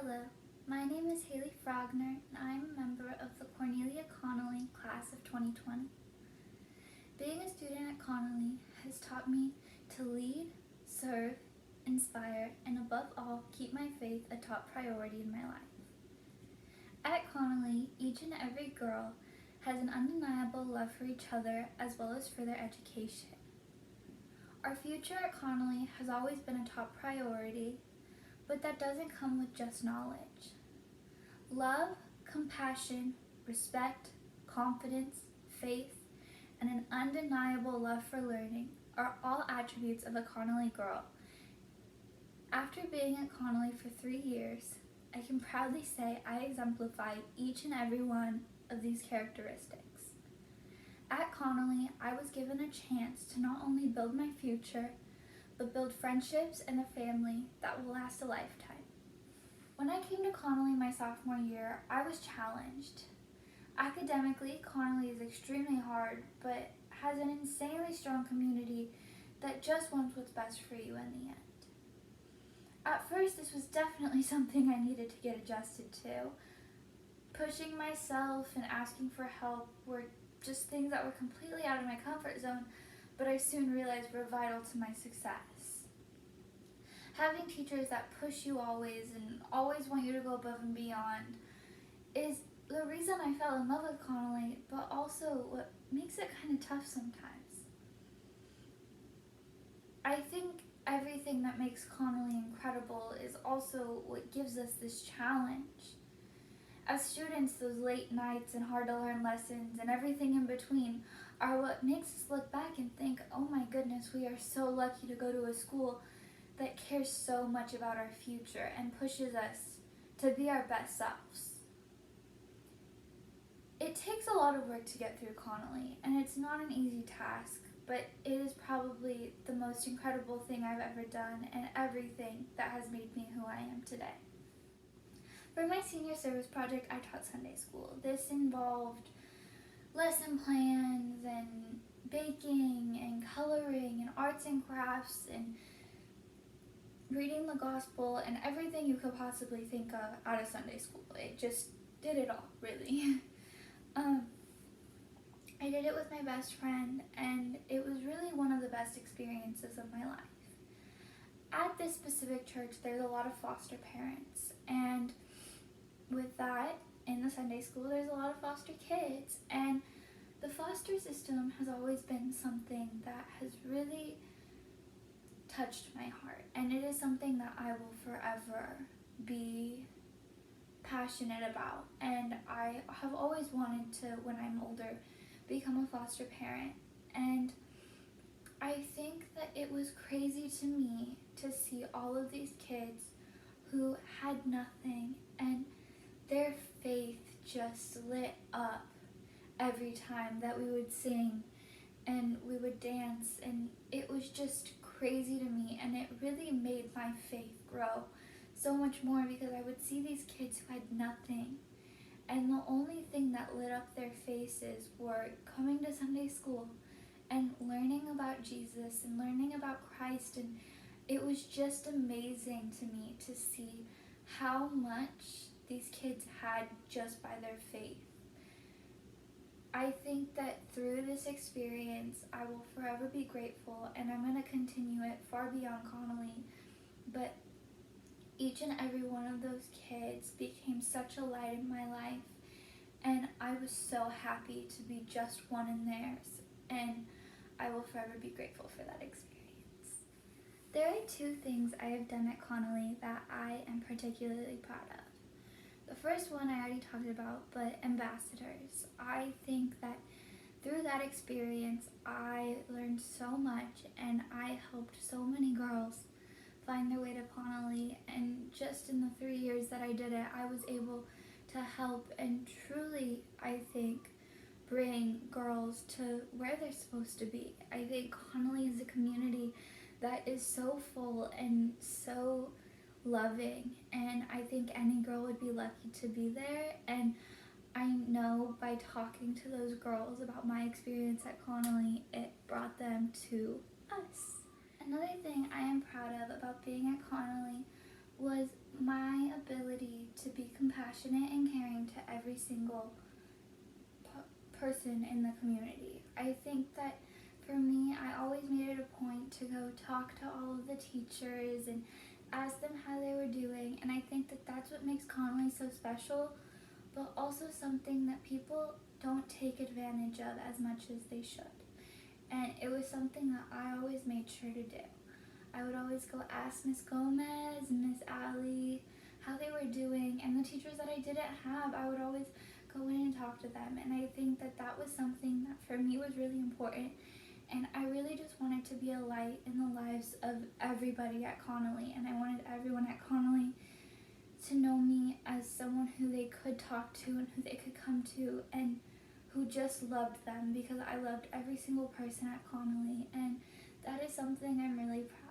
Hello, my name is Hailey Frogner, and I am a member of the Cornelia Connolly class of 2020. Being a student at Connolly has taught me to lead, serve, inspire, and above all, keep my faith a top priority in my life. At Connolly, each and every girl has an undeniable love for each other as well as for their education. Our future at Connolly has always been a top priority, but that doesn't come with just knowledge. Love, compassion, respect, confidence, faith, and an undeniable love for learning are all attributes of a Connolly girl. After being at Connolly for 3 years, I can proudly say I exemplify each and every one of these characteristics. At Connolly, I was given a chance to not only build my future, but build friendships and a family that will last a lifetime. When I came to Connolly my sophomore year, I was challenged. Academically, Connolly is extremely hard, but has an insanely strong community that just wants what's best for you in the end. At first, this was definitely something I needed to get adjusted to. Pushing myself and asking for help were just things that were completely out of my comfort zone, but I soon realized were vital to my success. Having teachers that push you always and always want you to go above and beyond is the reason I fell in love with Connolly, but also what makes it kind of tough sometimes. I think everything that makes Connolly incredible is also what gives us this challenge. As students, those late nights and hard to learn lessons and everything in between are what makes us look back and think, oh my goodness, we are so lucky to go to a school that cares so much about our future and pushes us to be our best selves. It takes a lot of work to get through Connolly, and it's not an easy task, but it is probably the most incredible thing I've ever done and everything that has made me who I am today. For my senior service project, I taught Sunday school. This involved lesson plans and baking and coloring and arts and crafts and reading the gospel and everything you could possibly think of out of Sunday school. It just did it all, really. I did it with my best friend, and it was really one of the best experiences of my life. At this specific church, there's a lot of foster parents, and with that, in the Sunday school, there's a lot of foster kids, and the foster system has always been something that has really touched my heart, and it is something that I will forever be passionate about, and I have always wanted to, when I'm older, become a foster parent. And I think that it was crazy to me to see all of these kids who had nothing, and their faith just lit up every time that we would sing and we would dance, and it was just crazy to me, and it really made my faith grow so much more because I would see these kids who had nothing, and the only thing that lit up their faces were coming to Sunday school and learning about Jesus and learning about Christ, and it was just amazing to me to see how much these kids had just by their faith. I think that through this experience, I will forever be grateful, and I'm going to continue it far beyond Connolly, but each and every one of those kids became such a light in my life, and I was so happy to be just one in theirs, and I will forever be grateful for that experience. There are 2 things I have done at Connolly that I am particularly proud of. The first one I already talked about, but ambassadors. I think that through that experience, I learned so much, and I helped so many girls find their way to Connolly, and just in the 3 years that I did it, I was able to help and truly, I think, bring girls to where they're supposed to be. I think Connolly is a community that is so full and so loving, and I think any girl would be lucky to be there, and I know by talking to those girls about my experience at Connolly, it brought them to us. Another thing I am proud of about being at Connolly was my ability compassionate and caring to every single person in the community. I think that for me, I always made it a point to go talk to all of the teachers and ask them how they were doing, and I think that that's what makes Connolly so special, but also something that people don't take advantage of as much as they should. And it was something that I always made sure to do. I would always go ask Miss Gomez and Miss Alley how they were doing, and the teachers that I didn't have, I would always go in and talk to them. And I think that that was something that for me was really important, and I really just wanted to be a light in the lives of everybody at Connolly, and I wanted everyone at Connolly to know me as someone who they could talk to and who they could come to and who just loved them, because I loved every single person at Connolly, and that is something I'm really proud